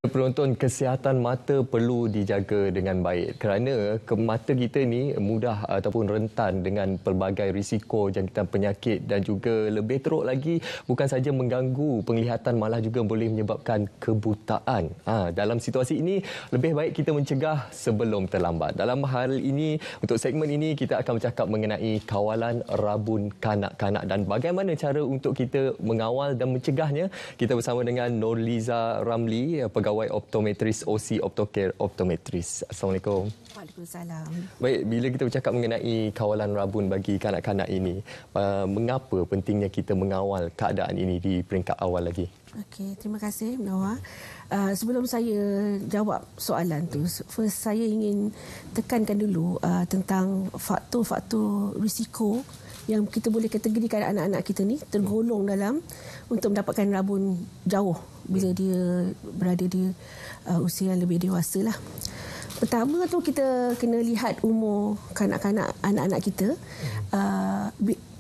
Penonton, kesihatan mata perlu dijaga dengan baik kerana mata kita ni mudah ataupun rentan dengan pelbagai risiko jangkitan penyakit dan juga lebih teruk lagi bukan saja mengganggu penglihatan malah juga boleh menyebabkan kebutaan. Dalam situasi ini lebih baik kita mencegah sebelum terlambat. Dalam hal ini, untuk segmen ini kita akan bercakap mengenai kawalan rabun kanak-kanak dan bagaimana cara untuk kita mengawal dan mencegahnya. Kita bersama dengan Nurliza Ramli, pegawai optometris OC Optocare Optometris. Assalamualaikum. Waalaikumsalam. Baik, bila kita bercakap mengenai kawalan rabun bagi kanak-kanak ini, mengapa pentingnya kita mengawal keadaan ini di peringkat awal lagi? Okey, terima kasih Noah. Sebelum saya jawab soalan tu, first saya ingin tekankan dulu tentang faktor-faktor risiko yang kita boleh kategorikan anak-anak kita ni tergolong dalam untuk mendapatkan rabun jauh bila dia berada di usia yang lebih dewasa lah. Pertama tu kita kena lihat umur kanak-kanak anak-anak kita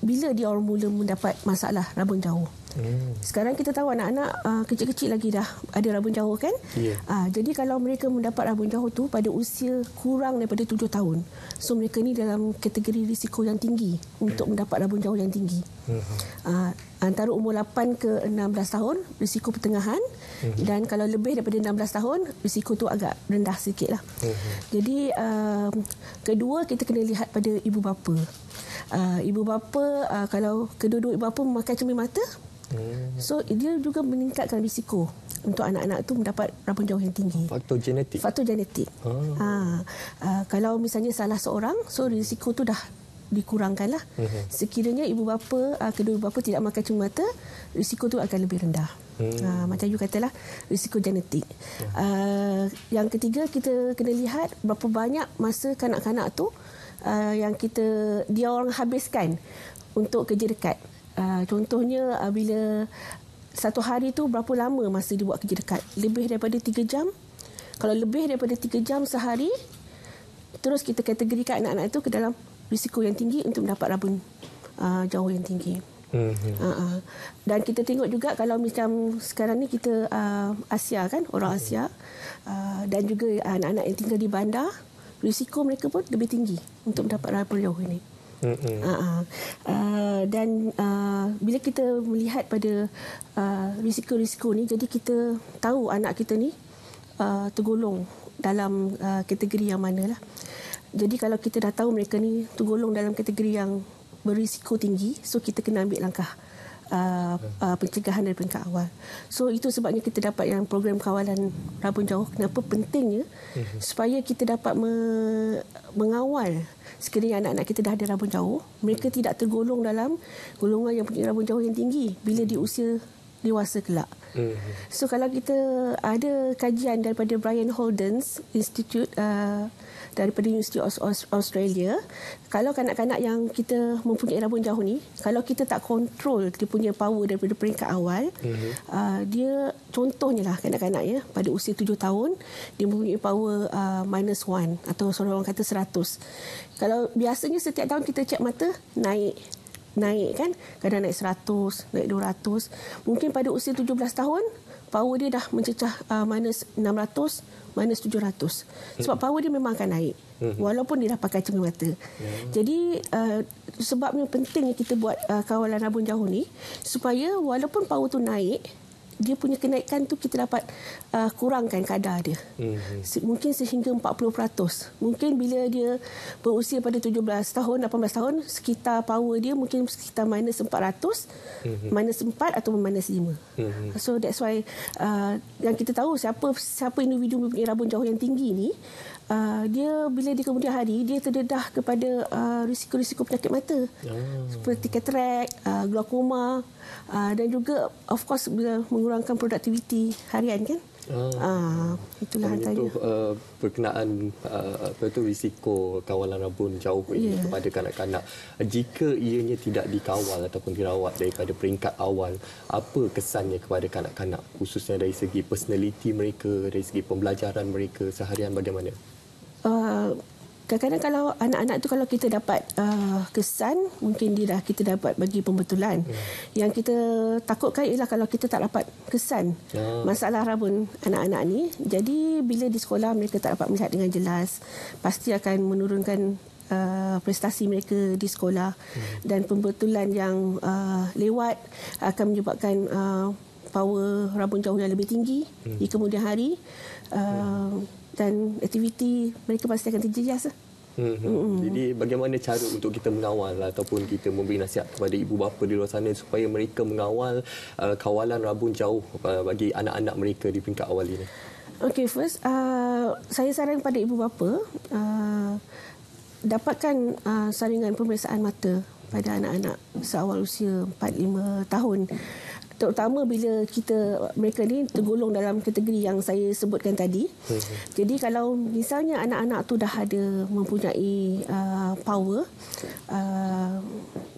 bila dia orang mula mendapat masalah rabun jauh. Sekarang kita tahu anak-anak kecil-kecil lagi dah ada rabun jauh kan? Yeah. Jadi kalau mereka mendapat rabun jauh tu pada usia kurang daripada 7 tahun. So mereka ni dalam kategori risiko yang tinggi untuk mendapat rabun jauh yang tinggi. Antara umur 8 ke 16 tahun risiko pertengahan dan kalau lebih daripada 16 tahun risiko tu agak rendah sikit lah. Jadi kedua kita kena lihat pada ibu bapa. Ibu bapa kalau kedua-dua ibu bapa memakai cermin mata, so dia juga meningkatkan risiko untuk anak-anak tu mendapat rabun jauh yang tinggi. Faktor genetik. Faktor genetik. Kalau misalnya salah seorang, so risiko tu dah dikurangkanlah. Sekiranya ibu bapa, kedua ibu bapa tidak memakai cermin mata, risiko tu akan lebih rendah. Macam you katalah, risiko genetik. Yang ketiga, kita kena lihat berapa banyak masa kanak-kanak tu yang dia orang habiskan untuk kerja dekat. Contohnya bila satu hari tu berapa lama masa dia buat kerja dekat? Lebih daripada 3 jam? Kalau lebih daripada 3 jam sehari, terus kita kategorikan anak-anak itu ke dalam risiko yang tinggi untuk mendapat rabun jauh yang tinggi. Dan kita tengok juga kalau macam sekarang ni kita Asia kan, orang Asia dan juga anak-anak yang tinggal di bandar, risiko mereka pun lebih tinggi untuk mendapat rabun jauh ini. Dan bila kita melihat pada risiko-risiko ni, jadi kita tahu anak kita ni tergolong dalam kategori yang mana lah. Jadi kalau kita dah tahu mereka ni tergolong dalam kategori yang berisiko tinggi, so kita kena ambil langkah pencegahan dari peringkat awal. So itu sebabnya kita dapat yang program kawalan rabun jauh. Kenapa pentingnya? Supaya kita dapat mengawal sekiranya anak-anak kita dah ada rabun jauh, mereka tidak tergolong dalam golongan yang punya rabun jauh yang tinggi bila di usia dewasa kelak. So kalau kita ada kajian daripada Brian Holden's Institute daripada University of Australia, kalau kanak-kanak yang kita mempunyai rabun jauh ni, kalau kita tak kontrol dia punya power daripada peringkat awal, dia contohnya lah kanak-kanak ya, pada usia 7 tahun dia mempunyai power -1 atau orang kata 100. Kalau biasanya setiap tahun kita cek mata naik kan, kadang naik 100, naik 200. Mungkin pada usia 17 tahun power dia dah mencecah -600, -700. Sebab power dia memang akan naik walaupun dia dah pakai cermin mata. Jadi sebabnya pentingnya kita buat kawalan rabun jauh ni supaya walaupun power tu naik, dia punya kenaikan tu kita dapat kurangkan kadar dia. Mungkin sehingga 40%. Mungkin bila dia berusia pada 17 tahun, 18 tahun, sekitar power dia mungkin sekitar -400, -4 atau -5. So that's why yang kita tahu siapa individu mempunyai rabun jauh yang tinggi ni, dia bila di kemudian hari dia terdedah kepada risiko-risiko penyakit mata seperti katarak, glaukoma, dan juga of course bila mengurangkan produktiviti harian kan. Itulah antaranya. Itu berkenaan risiko kawalan rabun jauh ini kepada kanak-kanak. Jika ianya tidak dikawal ataupun dirawat daripada peringkat awal, apa kesannya kepada kanak-kanak, khususnya dari segi personaliti mereka, dari segi pembelajaran mereka seharian bagaimana? kadang-kadang kalau anak-anak tu kalau kita dapat kesan, mungkin kita dapat bagi pembetulan. Yang kita takutkan ialah kalau kita tak dapat kesan masalah rabun anak-anak ni, jadi bila di sekolah mereka tak dapat melihat dengan jelas, pasti akan menurunkan prestasi mereka di sekolah. Dan pembetulan yang lewat akan menyebabkan power rabun jauh yang lebih tinggi di kemudian hari. Dan aktiviti mereka pasti akan terjejas. Jadi bagaimana cara untuk kita mengawal ataupun kita memberi nasihat kepada ibu bapa di luar sana supaya mereka mengawal kawalan rabun jauh bagi anak-anak mereka di peringkat awal ini? Okay, first saya saran kepada ibu bapa dapatkan saringan pemeriksaan mata pada anak-anak seawal usia 4-5 tahun. Terutama bila mereka ni tergolong dalam kategori yang saya sebutkan tadi. Jadi kalau misalnya anak-anak tu dah ada mempunyai power,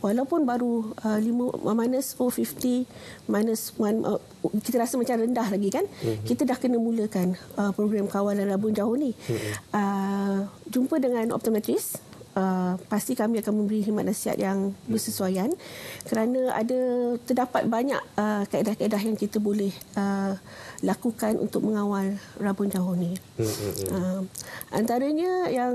walaupun baru -050, -1, kita rasa macam rendah lagi kan, kita dah kena mulakan program kawalan rabun jauh ni. Jumpa dengan optometris. Pasti kami akan memberi khidmat nasihat yang bersesuaian, kerana terdapat banyak kaedah-kaedah yang kita boleh lakukan untuk mengawal rabun jauh ni. Antaranya yang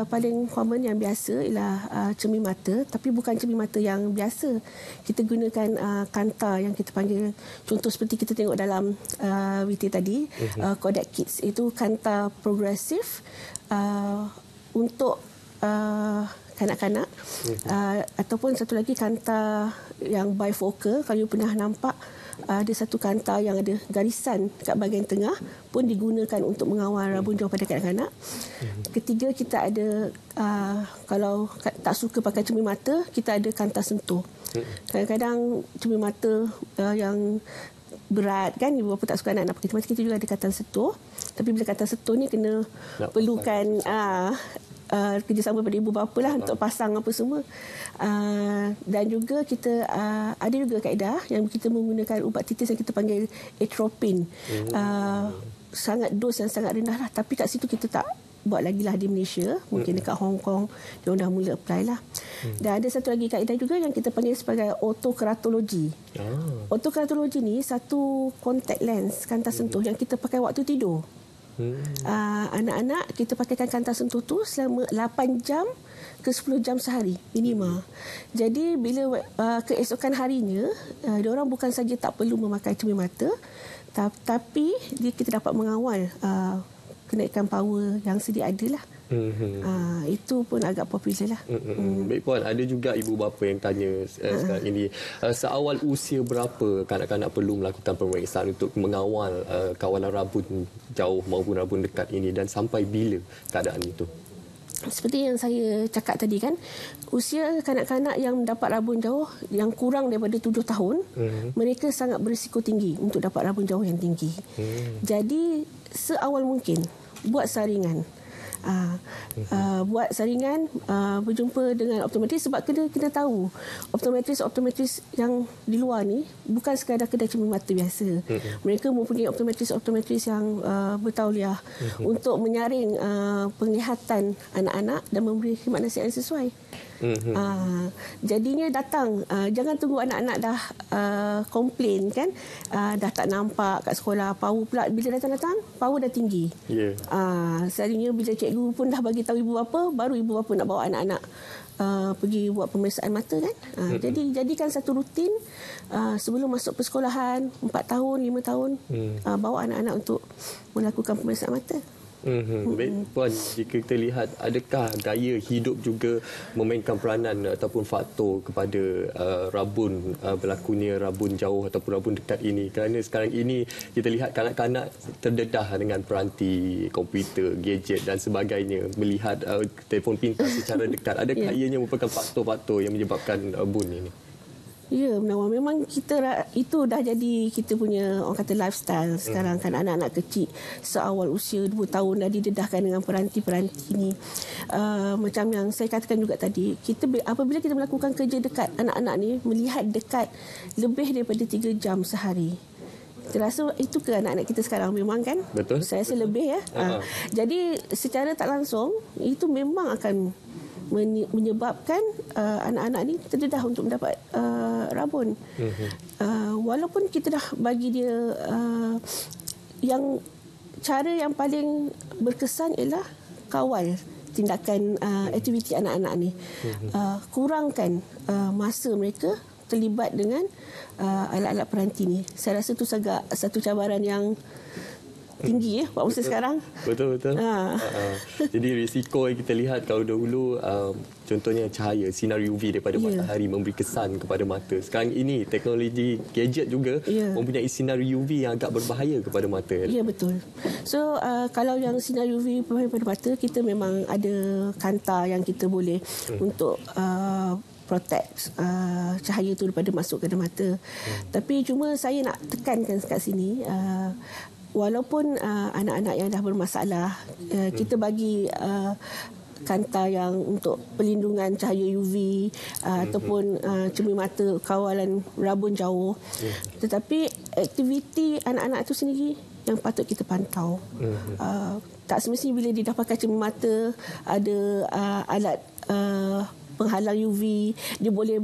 paling common yang biasa ialah cermin mata, tapi bukan cermin mata yang biasa. Kita gunakan kanta yang kita panggil, contoh seperti kita tengok dalam VT tadi, Kodak Kids, itu kanta progresif untuk kanak-kanak, ataupun satu lagi kanta yang bifocal. Kalau you pernah nampak, ada satu kanta yang ada garisan kat bahagian tengah pun digunakan untuk mengawal rabun jauh pada kanak-kanak. Ketiga, kita ada kalau tak suka pakai cermin mata, kita ada kanta sentuh. Kadang-kadang cermin mata yang berat kan, ibu bapa tak suka anak nak pakai cermin mata, kita juga ada kanta sentuh. Tapi bila kanta sentuh ni kena perlukan kerjasama pada ibu bapa lah untuk pasang apa semua. Dan juga kita ada juga kaedah yang kita menggunakan ubat titis yang kita panggil atropine. Sangat dos yang sangat rendah lah, tapi kat situ kita tak buat lagi lah di Malaysia. Mungkin dekat Hong Kong dia dah mula apply lah. Dan ada satu lagi kaedah juga yang kita panggil sebagai autokeratologi. Autokeratologi ni satu contact lens kanta sentuh yang kita pakai waktu tidur. Anak-anak kita pakaikan kanta sentuh tu selama 8 jam ke 10 jam sehari minima. Jadi bila keesokan harinya, diorang bukan saja tak perlu memakai cermin mata, tapi kita dapat mengawal kenaikan power yang sedia ada lah. Itu pun agak popular lah. Baik Puan, ada juga ibu bapa yang tanya sekarang ini, seawal usia berapa kanak-kanak perlu melakukan pemeriksaan untuk mengawal kawalan rabun jauh maupun rabun dekat ini, dan sampai bila keadaan itu? Seperti yang saya cakap tadi kan, usia kanak-kanak yang dapat rabun jauh yang kurang daripada 7 tahun, mereka sangat berisiko tinggi untuk dapat rabun jauh yang tinggi. Jadi seawal mungkin buat saringan. Buat saringan, berjumpa dengan optometris, sebab kena tahu optometris yang di luar ni bukan sekadar kedai cermin mata biasa. Mereka mempunyai optometris yang bertauliah untuk menyaring penglihatan anak-anak dan memberi khidmat nasihat yang sesuai. Jadinya datang, jangan tunggu anak-anak dah komplain kan, dah tak nampak kat sekolah, power pula bila datang power dah tinggi. Selalunya bila cikgu pun dah bagi tahu ibu bapa, baru ibu bapa nak bawa anak-anak pergi buat pemeriksaan mata kan. Jadi jadikan satu rutin sebelum masuk persekolahan 4 tahun 5 tahun, bawa anak-anak untuk melakukan pemeriksaan mata. Baik Puan, jika kita lihat, adakah gaya hidup juga memainkan peranan ataupun faktor kepada berlakunya rabun jauh ataupun rabun dekat ini? Kerana sekarang ini kita lihat kanak-kanak terdedah dengan peranti komputer, gadget dan sebagainya, melihat telefon pintar secara dekat. Adakah ianya merupakan faktor-faktor yang menyebabkan bun ini? Ya, Menawar. Memang itu dah jadi kita punya, orang kata, lifestyle sekarang kan. Anak-anak kecil seawal usia 2 tahun dah didedahkan dengan peranti-peranti ni. Macam yang saya katakan juga tadi, apabila kita melakukan kerja dekat, anak-anak ni melihat dekat lebih daripada 3 jam sehari. terasa itu ke anak-anak kita sekarang memang kan? Betul. Saya rasa lebih ya. Jadi secara tak langsung itu memang akan menyebabkan anak-anak ni terdedah untuk mendapat rabun. Walaupun kita dah bagi dia yang cara yang paling berkesan ialah kawal tindakan aktiviti anak-anak ni. Kurangkan masa mereka terlibat dengan alat-alat peranti ni. Saya rasa itu satu cabaran yang tinggi buat masa sekarang. Betul. Jadi risiko yang kita lihat kalau dahulu contohnya cahaya sinar UV daripada matahari memberi kesan kepada mata. Sekarang ini teknologi gadget juga mempunyai sinar UV yang agak berbahaya kepada mata. Ya, betul. So kalau yang sinar UV berbahaya pada mata, kita memang ada kanta yang kita boleh untuk protect cahaya itu daripada masuk ke dalam mata. Tapi cuma saya nak tekankan kat sini, walaupun anak-anak yang dah bermasalah, kita bagi kanta yang untuk pelindungan cahaya UV ataupun cermin mata, kawalan rabun jauh. Tetapi aktiviti anak-anak itu sendiri yang patut kita pantau. Tak semestinya bila dia dah pakai cermin mata, ada alat penghalang UV, dia boleh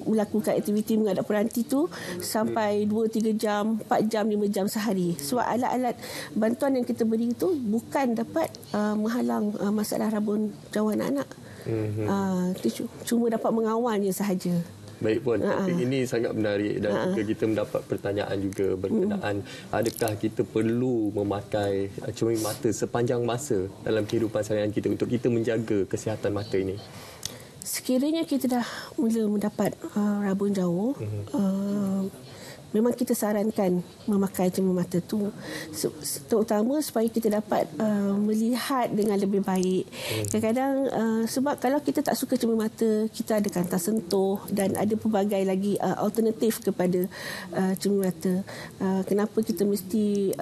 melakukan aktiviti menghadap peranti tu sampai 2-3 jam, 4 jam, 5 jam sehari. Sebab alat-alat bantuan yang kita beri itu bukan dapat menghalang masalah rabun jauh anak-anak. Cuma dapat mengawalnya sahaja. Baik Puan, ini sangat menarik dan juga kita mendapat pertanyaan juga berkenaan adakah kita perlu memakai cermin mata sepanjang masa dalam kehidupan seharian kita untuk kita menjaga kesihatan mata ini? Sekiranya kita dah mula mendapat rabun jauh, memang kita sarankan memakai cermin mata tu, terutama supaya kita dapat melihat dengan lebih baik. Kadang-kadang sebab kalau kita tak suka cermin mata, kita ada kanta sentuh dan ada pelbagai lagi alternatif kepada cermin mata. Kenapa kita mesti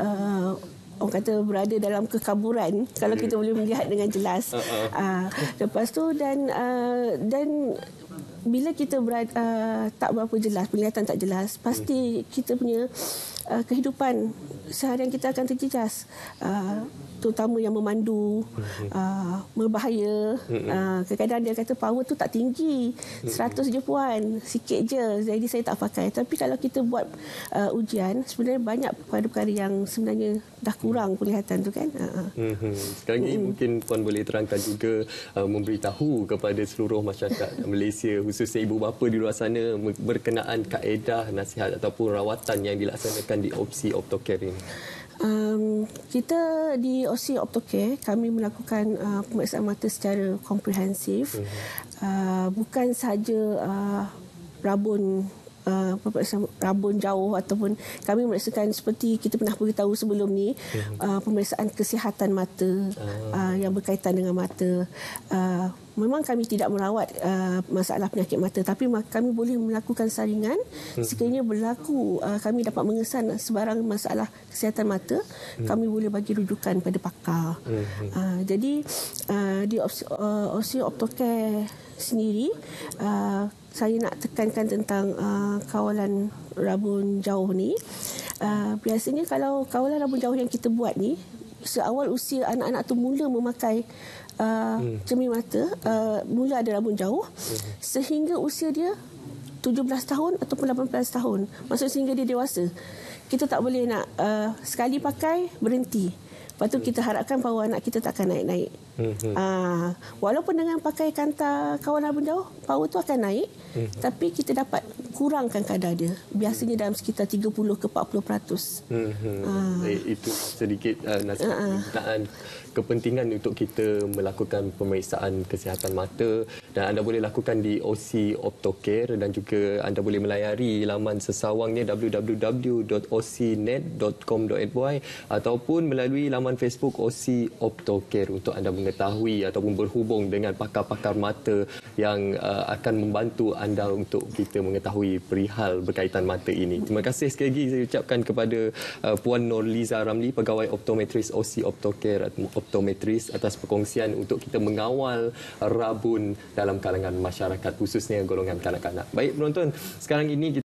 orang kata berada dalam kekaburan kalau kita boleh melihat dengan jelas. Lepas tu dan bila kita tak berapa jelas, penglihatan tak jelas, pasti kita punya kehidupan seharian kita akan terjejas. Terutama yang memandu, berbahaya. Kadang-kadang dia kata power tu tak tinggi, 100 je puan, sikit je, jadi saya tak pakai. Tapi kalau kita buat ujian, sebenarnya banyak perkara-perkara yang sebenarnya dah kurang penglihatan tu kan. Sekarang ini mungkin puan boleh terangkan juga, memberitahu kepada seluruh masyarakat Malaysia, khususnya ibu bapa di luar sana, berkenaan kaedah, nasihat ataupun rawatan yang dilaksanakan di Opsi Optocare ini. Kita di OC Optocare, kami melakukan pemeriksaan mata secara komprehensif. Bukan sahaja rabun rabun jauh ataupun kami memeriksakan seperti kita pernah beritahu sebelum ni, pemeriksaan kesihatan mata yang berkaitan dengan mata. Memang kami tidak merawat masalah penyakit mata, tapi kami boleh melakukan saringan sekiranya berlaku kami dapat mengesan sebarang masalah kesihatan mata, kami boleh bagi rujukan pada pakar. Jadi di OC Optocare sendiri, saya nak tekankan tentang kawalan rabun jauh ni. Biasanya kalau kawalan rabun jauh yang kita buat ni, seawal usia anak-anak tu mula memakai cermin mata, mula ada rabun jauh, sehingga usia dia 17 tahun ataupun 18 tahun. Maksudnya sehingga dia dewasa. Kita tak boleh nak sekali pakai, berhenti. Lepas tu kita harapkan power anak kita tak akan naik-naik. Walaupun dengan pakai kanta kawalan rabun jauh, power tu akan naik, tapi kita dapat kurangkan kadar dia. Biasanya dalam sekitar 30 ke 40%. Itu sedikit nasihat penggunaan kepentingan untuk kita melakukan pemeriksaan kesihatan mata, dan anda boleh lakukan di OC Optocare, dan juga anda boleh melayari laman sesawangnya www.ocnet.com.my ataupun melalui laman Facebook OC Optocare untuk anda mengetahui ataupun berhubung dengan pakar-pakar mata yang akan membantu anda untuk kita mengetahui perihal berkaitan mata ini. Terima kasih sekali lagi saya ucapkan kepada Puan Norliza Ramli, pegawai optometris OC Optocare optometris, atas perkongsian untuk kita mengawal rabun dalam kalangan masyarakat, khususnya golongan kanak-kanak. Baik penonton, sekarang ini